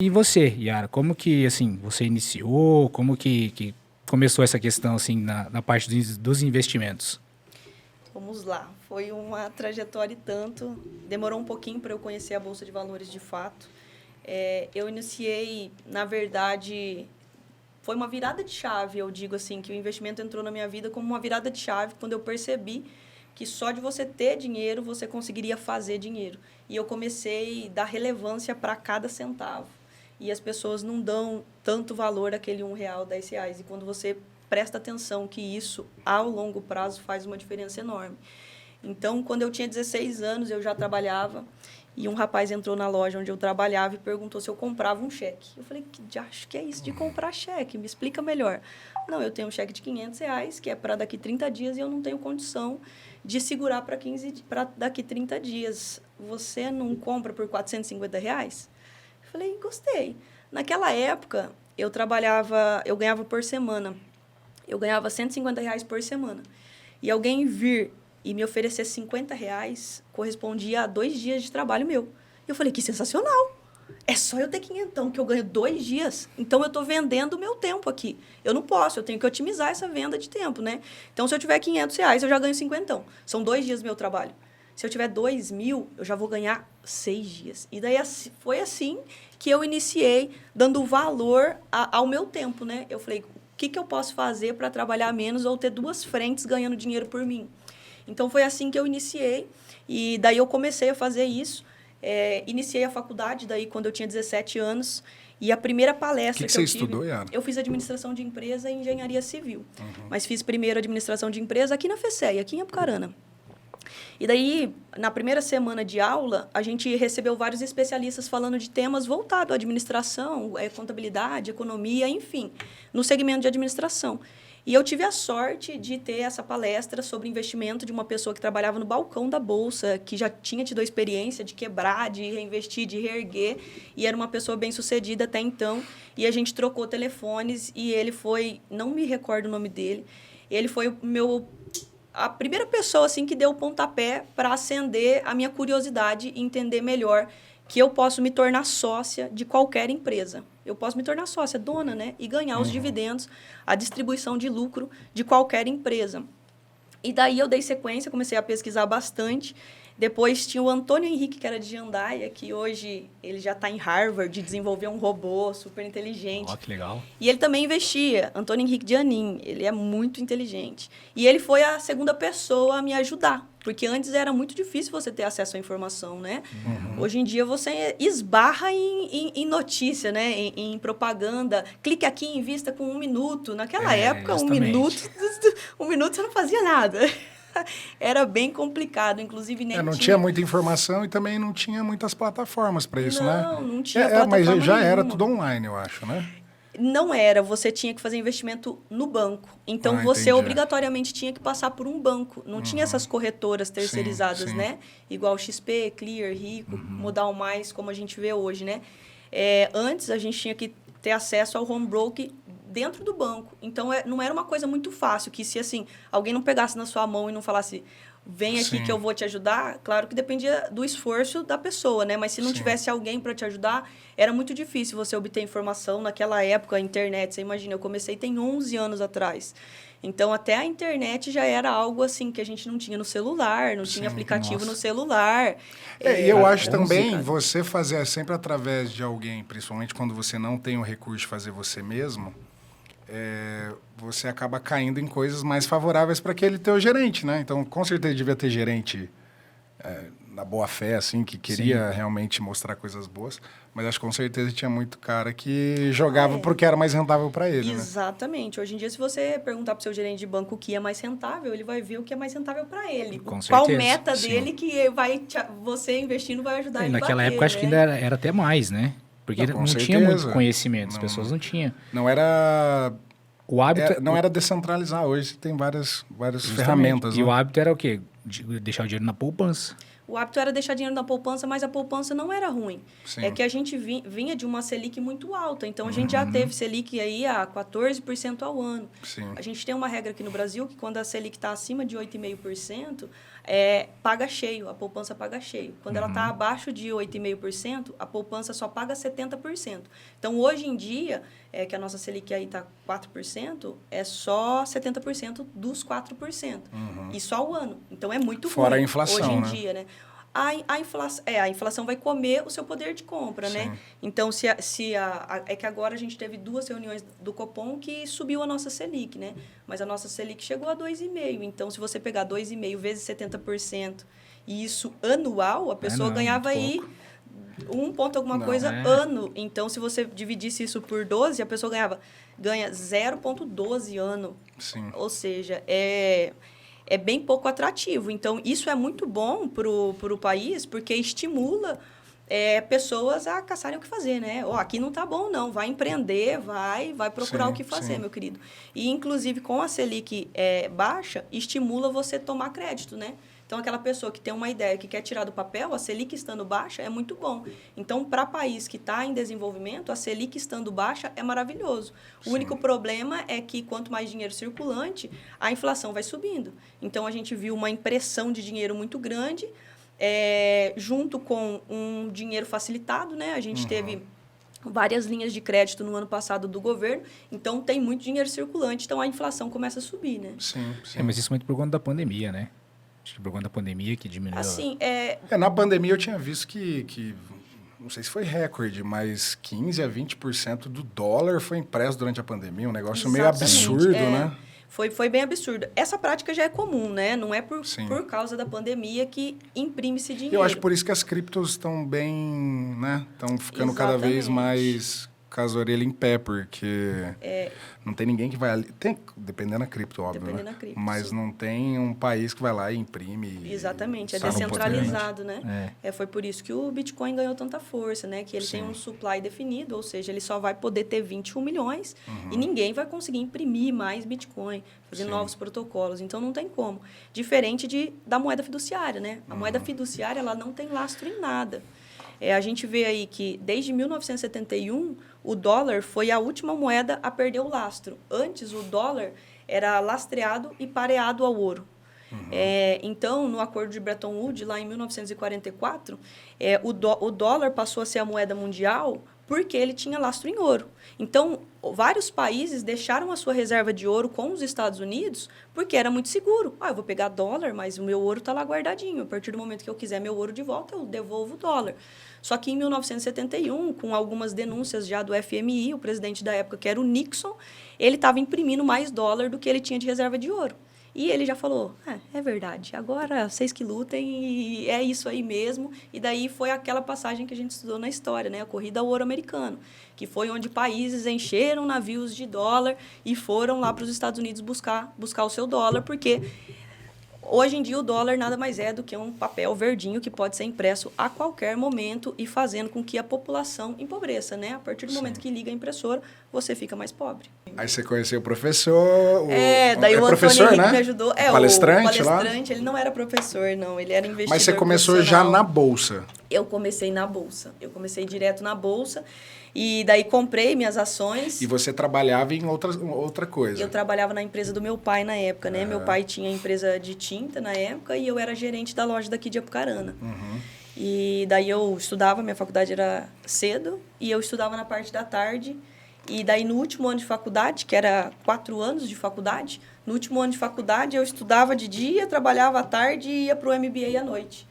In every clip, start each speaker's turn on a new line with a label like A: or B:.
A: E você, Yara, como que, assim, você iniciou? Como que começou essa questão, assim, na parte dos investimentos?
B: Vamos lá. Foi uma trajetória e tanto. Demorou um pouquinho para eu conhecer a Bolsa de Valores de fato. Eu iniciei, na verdade, foi uma virada de chave. Eu digo assim, que o investimento entrou na minha vida como uma virada de chave quando eu percebi que só de você ter dinheiro, você conseguiria fazer dinheiro. E eu comecei a dar relevância para cada centavo. E as pessoas não dão tanto valor àquele R$ 1, R$ 10. E quando você presta atenção que isso, ao longo prazo, faz uma diferença enorme. Então, quando eu tinha 16 anos, eu já trabalhava e um rapaz entrou na loja onde eu trabalhava e perguntou se eu comprava um cheque. Eu falei, acho que é isso de comprar cheque? Me explica melhor. Não, eu tenho um cheque de R$ 500, que é para daqui 30 dias e eu não tenho condição de segurar para daqui 30 dias. Você não compra por R$ 450? Eu falei, gostei. Naquela época, eu ganhava por semana. Eu ganhava R$ 150 por semana. E alguém vir e me oferecer R$ 50 correspondia a 2 dias de trabalho meu. Eu falei, que sensacional! É só eu ter quinhentão que eu ganho 2 dias. Então, eu estou vendendo o meu tempo aqui. Eu não posso, eu tenho que otimizar essa venda de tempo, né? Então, se eu tiver R$ 500, eu já ganho 50. São 2 dias do meu trabalho. Se eu tiver 2.000, eu já vou ganhar 6 dias. E daí foi assim que eu iniciei dando valor ao meu tempo, né? Eu falei, o que eu posso fazer para trabalhar menos ou ter 2 frentes ganhando dinheiro por mim? Então, foi assim que eu iniciei. E daí eu comecei a fazer isso. Iniciei a faculdade daí quando eu tinha 17 anos. E a primeira palestra que
C: você
B: eu tive...
C: estudou, Yara?
B: Eu fiz administração de empresa e engenharia civil. Mas fiz primeiro administração de empresa aqui na FECEI, aqui em Apucarana. E daí, na primeira semana de aula, a gente recebeu vários especialistas falando de temas voltados à administração, contabilidade, economia, enfim, no segmento de administração. E eu tive a sorte de ter essa palestra sobre investimento de uma pessoa que trabalhava no balcão da Bolsa, que já tinha tido a experiência de quebrar, de reinvestir, de reerguer, e era uma pessoa bem-sucedida até então. E a gente trocou telefones e ele foi, não me recordo o nome dele, ele foi a primeira pessoa assim que deu o pontapé para acender a minha curiosidade e entender melhor que eu posso me tornar sócia de qualquer empresa. Eu posso me tornar sócia, dona, né? E ganhar os dividendos, a distribuição de lucro de qualquer empresa. E daí eu dei sequência, comecei a pesquisar bastante. Depois tinha o Antônio Henrique, que era de Jandaia, que hoje ele já está em Harvard, desenvolveu um robô super inteligente.
A: Ó, que legal.
B: E ele também investia, Antônio Henrique de Anin, ele é muito inteligente. E ele foi a segunda pessoa a me ajudar, porque antes era muito difícil você ter acesso à informação, né? Hoje em dia você esbarra em notícia, né? Em propaganda. Clique aqui e invista com 1 minuto. Naquela época,
A: justamente.
B: 1 minuto você não fazia nada. Era bem complicado, inclusive nem
C: Não
B: tinha...
C: tinha muita informação e também não tinha muitas plataformas para isso, né?
B: Não tinha plataforma
C: mas já
B: nenhuma.
C: era tudo online, eu acho, né?
B: Não era, você tinha que fazer investimento no banco. Então, você
C: Entendi.
B: obrigatoriamente tinha que passar por um banco. Não tinha essas corretoras terceirizadas,
C: sim.
B: né? Igual XP, Clear, Rico, Modal Mais, como a gente vê hoje, né? Antes, a gente tinha que ter acesso ao home broker dentro do banco. Então, não era uma coisa muito fácil, que se, assim, alguém não pegasse na sua mão e não falasse... Vem aqui que eu vou te ajudar. Claro que dependia do esforço da pessoa, né? Mas se não tivesse alguém para te ajudar, era muito difícil você obter informação. Naquela época, a internet, você imagina, eu comecei tem 11 anos atrás. Então, até a internet já era algo assim que a gente não tinha no celular, não tinha aplicativo no celular.
C: E eu acho
A: 11,
C: também
A: cara.
C: você fazer sempre através de alguém, principalmente quando você não tem o recurso de fazer você mesmo, você acaba caindo em coisas mais favoráveis para aquele teu gerente, né? Então, com certeza devia ter gerente na boa fé, assim, que queria realmente mostrar coisas boas, mas acho que com certeza tinha muito cara que jogava porque era mais rentável para ele, né?
B: Exatamente. Hoje em dia, se você perguntar para o seu gerente de banco o que é mais rentável, ele vai ver o que é mais rentável para ele.
A: Com
B: Qual
A: certeza.
B: meta dele que você investindo vai ajudar ele a
A: Naquela
B: bater,
A: época, acho que ainda era até mais, né? Porque
C: Não, com
A: não tinha
C: certeza.
A: muito conhecimento, as pessoas não tinham.
C: Não era...
A: O hábito...
C: não era descentralizar. Hoje tem várias
A: Justamente.
C: ferramentas.
A: E
C: né?
A: o hábito era o quê? Deixar o dinheiro na poupança.
B: O hábito era deixar dinheiro na poupança, mas a poupança não era ruim.
C: Sim.
B: É que a gente vinha de uma Selic muito alta. Então, a gente já teve Selic aí a 14% ao ano.
C: Sim.
B: A gente tem uma regra aqui no Brasil que quando a Selic está acima de 8,5%, paga cheio, a poupança paga cheio. Quando ela está abaixo de 8,5%, a poupança só paga 70%. Então, hoje em dia, que a nossa Selic aí está 4%, é só 70% dos 4%. E só o ano. Então, é muito
C: Fora
B: ruim
C: a inflação,
B: hoje em
C: né?
B: dia, né? A inflação vai comer o seu poder de compra, né? Então, é que agora a gente teve 2 reuniões do Copom que subiu a nossa Selic, né? Mas a nossa Selic chegou a 2,5%. Então, se você pegar 2,5% vezes 70%, e isso anual, a pessoa ganhava aí 1 ponto alguma coisa ano. Então, se você dividisse isso por 12, a pessoa ganha 0,12 ano.
C: Sim.
B: Ou seja, é bem pouco atrativo. Então, isso é muito bom para o país, porque estimula pessoas a caçarem o que fazer, né? Aqui não tá bom, não. Vai empreender, vai procurar o que fazer, meu querido. E, inclusive, com a Selic baixa, estimula você tomar crédito, né? Então, aquela pessoa que tem uma ideia, que quer tirar do papel, a Selic estando baixa é muito bom. Então, para país que está em desenvolvimento, a Selic estando baixa é maravilhoso. O único problema é que, quanto mais dinheiro circulante, a inflação vai subindo. Então, a gente viu uma impressão de dinheiro muito grande, junto com um dinheiro facilitado, né? A gente teve várias linhas de crédito no ano passado do governo, então tem muito dinheiro circulante, então a inflação começa a subir, né?
C: Sim.
A: Mas isso muito por conta da pandemia, né? Acho que por conta da pandemia que diminuiu.
B: Assim,
C: na pandemia eu tinha visto que não sei se foi recorde, mas 15% a 20% do dólar foi impresso durante a pandemia, um negócio meio absurdo, né?
B: Foi bem absurdo. Essa prática já é comum, né? Não é por causa da pandemia que imprime-se dinheiro.
C: Eu acho por isso que as criptos estão bem, né? Estão ficando cada vez mais com as orelhas em pé, porque não tem ninguém que vai ali... Dependendo da cripto, óbvio,
B: dependendo
C: né?
B: da cripto,
C: mas não tem um país que vai lá e imprime...
B: Exatamente, é descentralizado, né? Foi por isso que o Bitcoin ganhou tanta força, né? Que ele tem um supply definido, ou seja, ele só vai poder ter 21 milhões e ninguém vai conseguir imprimir mais Bitcoin, fazer novos protocolos. Então, não tem como. Diferente da moeda fiduciária, né? A moeda fiduciária, ela não tem lastro em nada. A gente vê aí que, desde 1971, o dólar foi a última moeda a perder o lastro. Antes, o dólar era lastreado e pareado ao ouro. Então, no Acordo de Bretton Woods, lá em 1944, o dólar passou a ser a moeda mundial porque ele tinha lastro em ouro. Então, vários países deixaram a sua reserva de ouro com os Estados Unidos porque era muito seguro. Eu vou pegar dólar, mas o meu ouro está lá guardadinho. A partir do momento que eu quiser meu ouro de volta, eu devolvo o dólar. Só que em 1971, com algumas denúncias já do FMI, o presidente da época, que era o Nixon, ele estava imprimindo mais dólar do que ele tinha de reserva de ouro. E ele já falou, é verdade, agora vocês que lutem e é isso aí mesmo. E daí foi aquela passagem que a gente estudou na história, né? A corrida ao ouro americano, que foi onde países encheram navios de dólar e foram lá para os Estados Unidos buscar o seu dólar, porque hoje em dia o dólar nada mais é do que um papel verdinho que pode ser impresso a qualquer momento e fazendo com que a população empobreça, né? A partir do momento que liga a impressora, você fica mais pobre.
C: Aí você conheceu o professor...
B: daí o
C: professor,
B: Antônio Henrique
C: né?
B: me ajudou.
C: O palestrante lá?
B: Ele não era professor, não. Ele era investidor.
C: Mas você começou já na Bolsa?
B: Eu comecei na Bolsa. Eu comecei direto na Bolsa. E daí comprei minhas ações.
C: E você trabalhava em outra coisa?
B: Eu trabalhava na empresa do meu pai na época, né? Meu pai tinha empresa de tinta na época e eu era gerente da loja daqui de Apucarana. E daí eu estudava, minha faculdade era cedo, e eu estudava na parte da tarde. E daí no último ano de faculdade, que era 4 anos de faculdade, no último ano de faculdade eu estudava de dia, trabalhava à tarde e ia para o MBA à noite.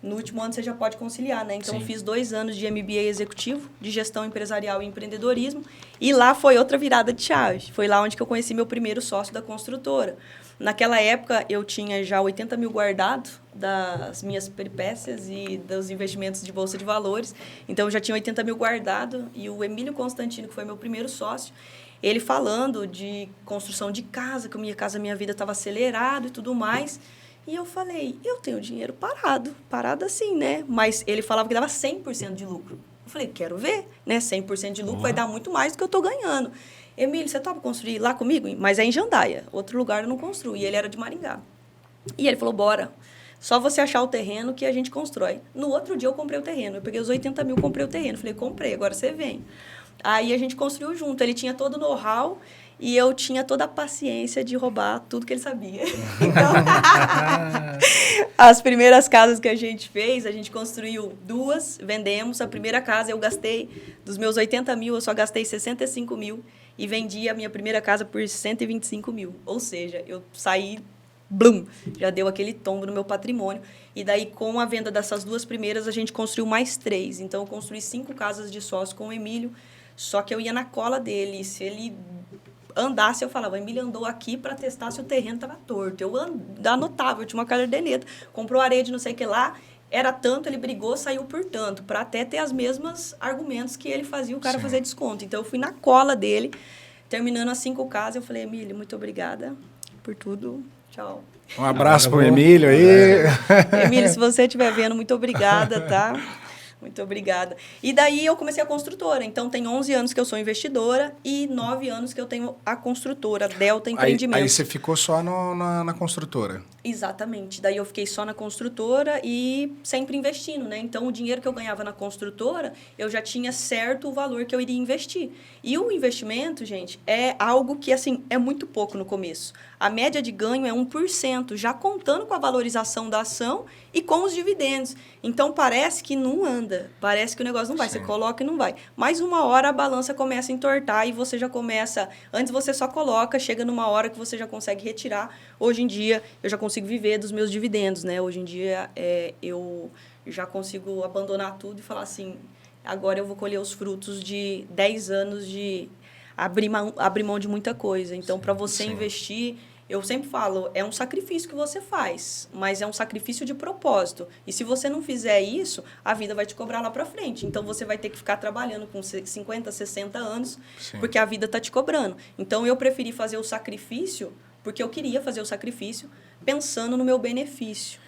B: No último ano você já pode conciliar, né? Então, eu fiz 2 anos de MBA executivo, de gestão empresarial e empreendedorismo. E lá foi outra virada de chave. Foi lá onde que eu conheci meu primeiro sócio da construtora. Naquela época, eu tinha já 80 mil guardado das minhas peripécias e dos investimentos de Bolsa de Valores. Então, eu já tinha 80 mil guardado. E o Emílio Constantino, que foi meu primeiro sócio, ele falando de construção de casa, que minha vida estava acelerada e tudo mais. E eu falei, eu tenho dinheiro parado assim, né? Mas ele falava que dava 100% de lucro. Eu falei, quero ver, né? 100% de lucro vai dar muito mais do que eu estou ganhando. Emílio, você topa construir lá comigo? Mas é em Jandaia, outro lugar eu não construo. E ele era de Maringá. E ele falou, bora, só você achar o terreno que a gente constrói. No outro dia eu comprei o terreno, eu peguei os 80 mil, comprei o terreno. Falei, comprei, agora você vem. Aí a gente construiu junto, ele tinha todo o know-how, e eu tinha toda a paciência de roubar tudo que ele sabia. Então, As primeiras casas que a gente fez, a gente construiu 2, vendemos. A primeira casa eu gastei, dos meus 80 mil, eu só gastei 65 mil e vendi a minha primeira casa por 125 mil. Ou seja, eu saí, blum, já deu aquele tombo no meu patrimônio. E daí, com a venda dessas 2 primeiras, a gente construiu mais 3. Então, eu construí 5 casas de sócio com o Emílio, só que eu ia na cola dele. Se ele andasse, eu falava, o Emílio andou aqui para testar se o terreno estava torto. Eu anotava, eu tinha uma caderneta, comprou areia de não sei o que lá, era tanto, ele brigou, saiu por tanto, para até ter as mesmas argumentos que ele fazia o cara fazer desconto. Então, eu fui na cola dele, terminando as 5 casas, eu falei, Emílio, muito obrigada por tudo, tchau.
C: Um abraço pro Emílio aí.
B: Emílio, se você estiver vendo, muito obrigada, tá? Muito obrigada. E daí eu comecei a construtora. Então, tem 11 anos que eu sou investidora e 9 anos que eu tenho a construtora, Delta Empreendimentos.
C: Aí você ficou só na construtora?
B: Exatamente. Daí eu fiquei só na construtora e sempre investindo, né? Então, o dinheiro que eu ganhava na construtora, eu já tinha certo o valor que eu iria investir. E o investimento, gente, é algo que, assim, é muito pouco no começo. A média de ganho é 1%, já contando com a valorização da ação e com os dividendos. Então, parece que não anda. Parece que o negócio não vai. Sim. Você coloca e não vai. Mas uma hora a balança começa a entortar e você já começa... Antes você só coloca, chega numa hora que você já consegue retirar. Hoje em dia, eu já consigo viver dos meus dividendos, né? Hoje em dia, eu já consigo abandonar tudo e falar assim, agora eu vou colher os frutos de 10 anos de abrir mão de muita coisa. Então, para você investir, eu sempre falo, é um sacrifício que você faz, mas é um sacrifício de propósito. E se você não fizer isso, a vida vai te cobrar lá para frente. Então, você vai ter que ficar trabalhando com 50, 60 anos, porque a vida está te cobrando. Então, eu preferi fazer o sacrifício, porque eu queria fazer o sacrifício, pensando no meu benefício.